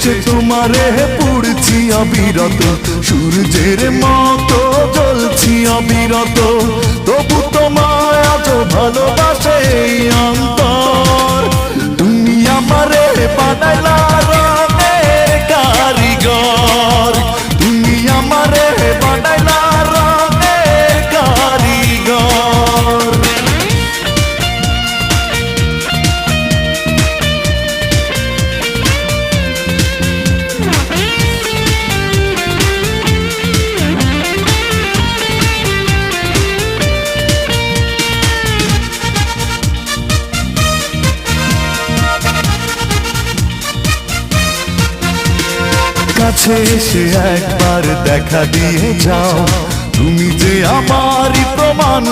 ভালোবেসে তোমারে পুড়ছি অবিরত, সূর্যের মতো জ্বলছি অবিরত, তবু তোমায় আজ ভালোবাসে এই অন্তর। তুমি আমারে বানাইলা রঙের কারিগর, তুমি আমারে বানাইলা রঙের কারিগর। কাছে এসে একবার দেখা দিয়ে যাও, তুমি যে আমারই প্রমাণ।